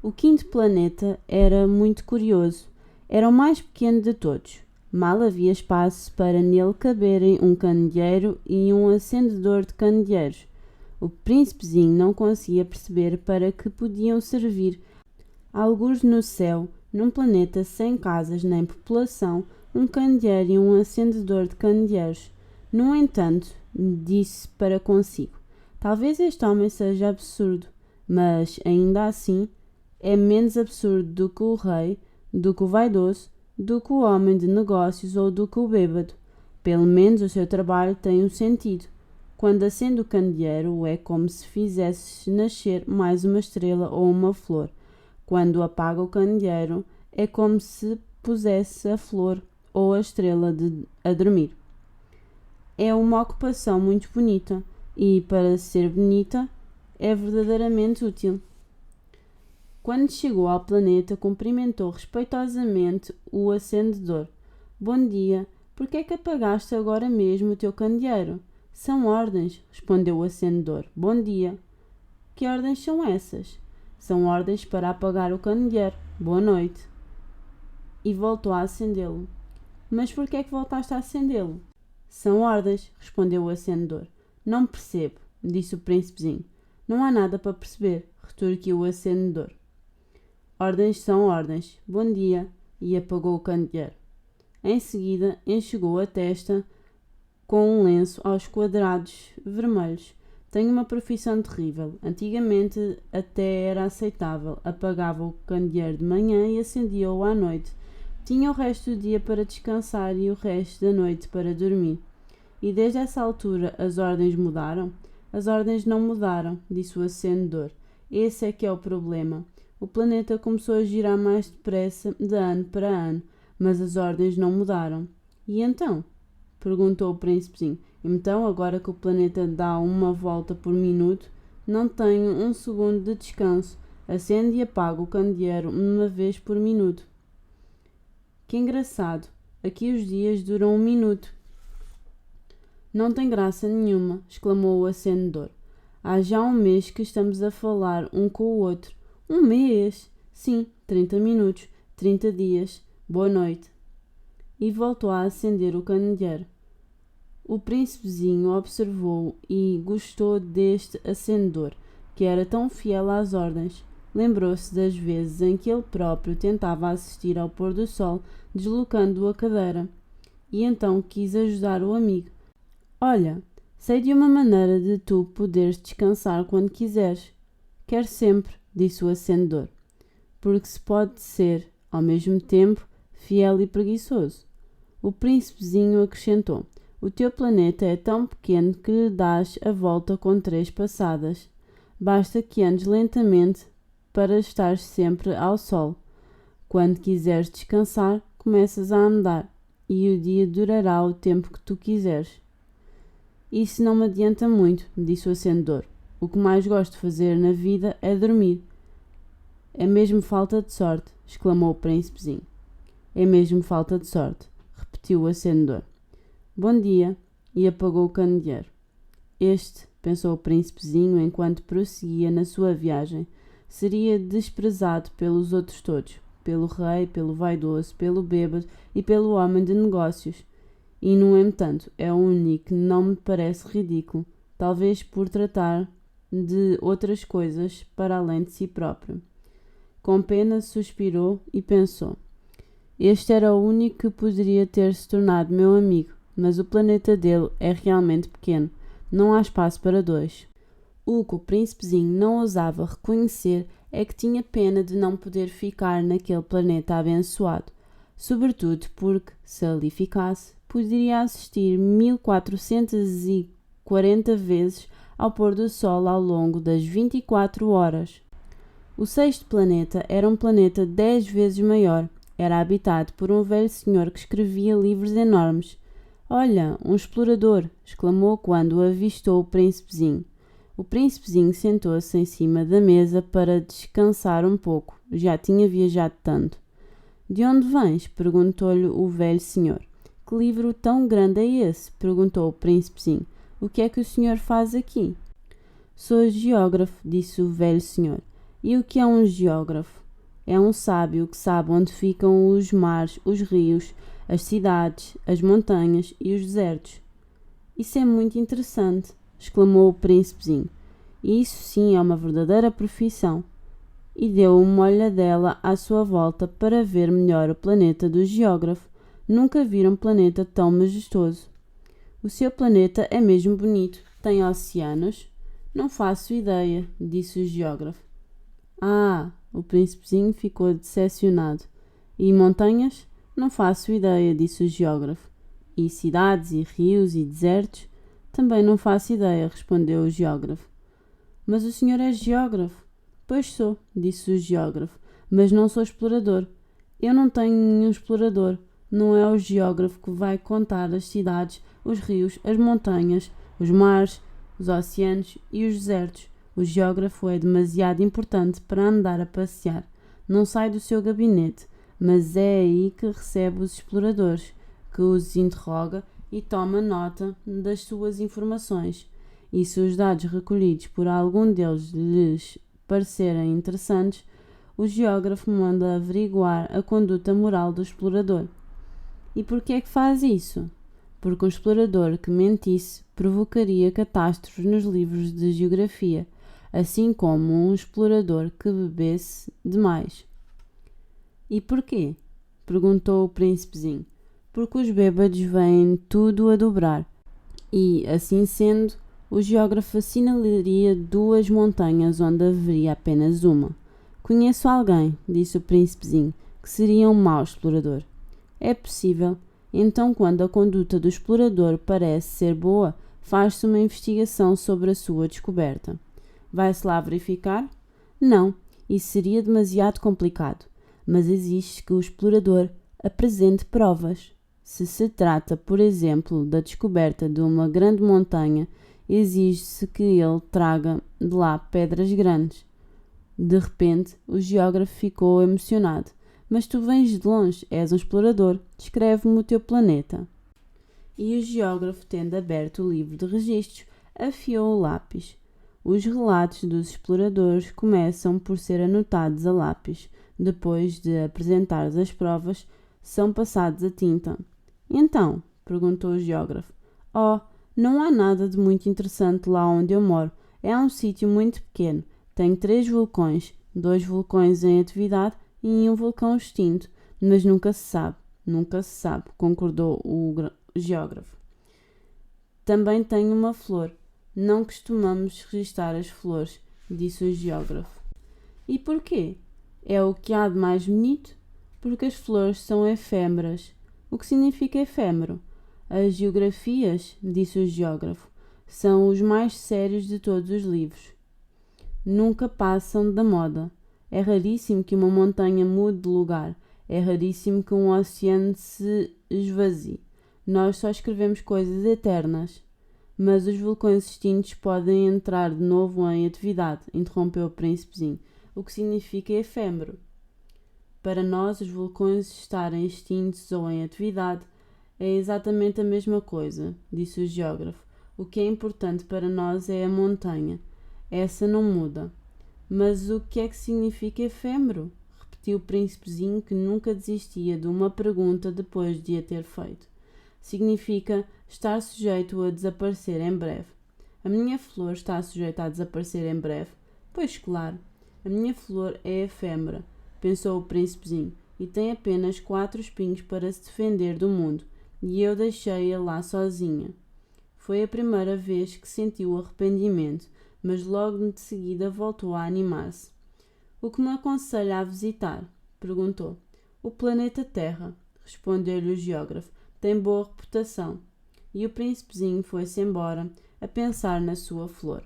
O quinto planeta era muito curioso. Era o mais pequeno de todos. Mal havia espaço para nele caberem um candeeiro e um acendedor de candeeiros. O príncipezinho não conseguia perceber para que podiam servir. Algures no céu, num planeta sem casas nem população, um candeeiro e um acendedor de candeeiros. No entanto, disse para consigo: talvez este homem seja absurdo, mas, ainda assim, é menos absurdo do que o rei, do que o vaidoso, do que o homem de negócios ou do que o bêbado. Pelo menos o seu trabalho tem um sentido. Quando acende o candeeiro, é como se fizesse nascer mais uma estrela ou uma flor. Quando apaga o candeeiro, é como se pusesse a flor ou a estrela a dormir. É uma ocupação muito bonita e, para ser bonita, é verdadeiramente útil. Quando chegou ao planeta, cumprimentou respeitosamente o acendedor. Bom dia, por que é que apagaste agora mesmo o teu candeeiro? São ordens, respondeu o acendedor. Bom dia. Que ordens são essas? São ordens para apagar o candeeiro. Boa noite. E voltou a acendê-lo. Mas por que é que voltaste a acendê-lo? São ordens, respondeu o acendedor. Não percebo, disse o príncipezinho. Não há nada para perceber, retorquiu o acendedor. Ordens são ordens. Bom dia. E apagou o candeeiro. Em seguida, enxugou a testa com um lenço aos quadrados vermelhos. Tenho uma profissão terrível. Antigamente até era aceitável. Apagava o candeeiro de manhã e acendia-o à noite. Tinha o resto do dia para descansar e o resto da noite para dormir. E desde essa altura as ordens mudaram? As ordens não mudaram, disse o acendedor. Esse é que é o problema. O planeta começou a girar mais depressa de ano para ano, mas as ordens não mudaram. E então? Perguntou o príncipezinho. Então, agora que o planeta dá uma volta por minuto, não tenho um segundo de descanso. Acende e apaga o candeeiro uma vez por minuto. Que engraçado. Aqui os dias duram um minuto. Não tem graça nenhuma, exclamou o acendedor. Há já um mês que estamos a falar um com o outro. Um mês? Sim, 30 minutos, 30 dias. Boa noite. E voltou a acender o candeeiro. O príncipezinho observou e gostou deste acendedor, que era tão fiel às ordens. Lembrou-se das vezes em que ele próprio tentava assistir ao pôr do sol, deslocando a cadeira. E então quis ajudar o amigo. Olha, sei de uma maneira de tu poderes descansar quando quiseres. Quero sempre, disse o acendedor, porque se pode ser, ao mesmo tempo, fiel e preguiçoso. O príncipezinho acrescentou: o teu planeta é tão pequeno que lhe dás a volta com 3 passadas. Basta que andes lentamente para estar sempre ao sol. Quando quiseres descansar, começas a andar, e o dia durará o tempo que tu quiseres. Isso não me adianta muito, disse o acendedor. O que mais gosto de fazer na vida é dormir. É mesmo falta de sorte, exclamou o príncipezinho. É mesmo falta de sorte, repetiu o acendedor. Bom dia, e apagou o candeeiro. Este, pensou o príncipezinho enquanto prosseguia na sua viagem, seria desprezado pelos outros todos, pelo rei, pelo vaidoso, pelo bêbado e pelo homem de negócios. E, no entanto, é o único que não me parece ridículo, talvez por tratar de outras coisas para além de si próprio. Com pena suspirou e pensou. Este era o único que poderia ter se tornado meu amigo, mas o planeta dele é realmente pequeno. Não há espaço para 2. O que o príncipezinho não ousava reconhecer é que tinha pena de não poder ficar naquele planeta abençoado, sobretudo porque, se ali ficasse, poderia assistir 1440 vezes ao pôr do sol ao longo das 24 horas. O sexto planeta era um planeta 10 vezes maior. Era habitado por um velho senhor que escrevia livros enormes. Olha, um explorador! Exclamou quando avistou o príncipezinho. O príncipezinho sentou-se em cima da mesa para descansar um pouco. Já tinha viajado tanto. De onde vens? Perguntou-lhe o velho senhor. Que livro tão grande é esse? Perguntou o príncipezinho. O que é que o senhor faz aqui? Sou geógrafo, disse o velho senhor. E o que é um geógrafo? É um sábio que sabe onde ficam os mares, os rios, as cidades, as montanhas e os desertos. Isso é muito interessante, exclamou o príncipezinho. Isso sim é uma verdadeira profissão. E deu uma olhadela à sua volta para ver melhor o planeta do geógrafo. Nunca vira um planeta tão majestoso. O seu planeta é mesmo bonito. Tem oceanos? Não faço ideia, disse o geógrafo. Ah, o príncipezinho ficou decepcionado. E montanhas? Não faço ideia, disse o geógrafo. E cidades, e rios, e desertos? Também não faço ideia, respondeu o geógrafo. Mas o senhor é geógrafo? Pois sou, disse o geógrafo, mas não sou explorador. Eu não tenho nenhum explorador. Não é o geógrafo que vai contar as cidades, os rios, as montanhas, os mares, os oceanos e os desertos. O geógrafo é demasiado importante para andar a passear. Não sai do seu gabinete, mas é aí que recebe os exploradores, que os interroga e toma nota das suas informações. E se os dados recolhidos por algum deles lhes parecerem interessantes, o geógrafo manda averiguar a conduta moral do explorador. E por que é que faz isso? Porque um explorador que mentisse provocaria catástrofes nos livros de geografia, assim como um explorador que bebesse demais. E porquê? Perguntou o príncipezinho. Porque os bêbados veem tudo a dobrar. E, assim sendo, o geógrafo assinalaria 2 montanhas onde haveria apenas uma. Conheço alguém, disse o príncipezinho, que seria um mau explorador. É possível. Então, quando a conduta do explorador parece ser boa, faz-se uma investigação sobre a sua descoberta. Vai-se lá verificar? Não, isso seria demasiado complicado. Mas exige que o explorador apresente provas. Se se trata, por exemplo, da descoberta de uma grande montanha, exige-se que ele traga de lá pedras grandes. De repente, o geógrafo ficou emocionado. Mas tu vens de longe, és um explorador, descreve-me o teu planeta. E o geógrafo, tendo aberto o livro de registros, afiou o lápis. Os relatos dos exploradores começam por ser anotados a lápis. Depois de apresentar as provas, são passados a tinta. Então, perguntou o geógrafo. Oh, não há nada de muito interessante lá onde eu moro. É um sítio muito pequeno. Tem 3 vulcões, 2 vulcões em atividade e um vulcão extinto, mas nunca se sabe, concordou o geógrafo. Também tem uma flor. Não costumamos registar as flores, disse o geógrafo. E porquê? É o que há de mais bonito? Porque as flores são efêmeras. O que significa efêmero? As geografias, disse o geógrafo, são os mais sérios de todos os livros. Nunca passam da moda. É raríssimo que uma montanha mude de lugar. É raríssimo que um oceano se esvazie. Nós só escrevemos coisas eternas. Mas os vulcões extintos podem entrar de novo em atividade, interrompeu o príncipezinho, o que significa efêmero. Para nós, os vulcões estarem extintos ou em atividade é exatamente a mesma coisa, disse o geógrafo. O que é importante para nós é a montanha. Essa não muda. Mas o que é que significa efêmero? Repetiu o príncipezinho, que nunca desistia de uma pergunta depois de a ter feito. Significa estar sujeito a desaparecer em breve. A minha flor está sujeita a desaparecer em breve? Pois claro, a minha flor é efêmera, pensou o príncipezinho, e tem apenas 4 espinhos para se defender do mundo, e eu deixei-a lá sozinha. Foi a primeira vez que sentiu arrependimento, mas logo de seguida voltou a animar-se. O que me aconselha a visitar? Perguntou. O planeta Terra, respondeu-lhe o geógrafo. Tem boa reputação. E o príncipezinho foi-se embora a pensar na sua flor.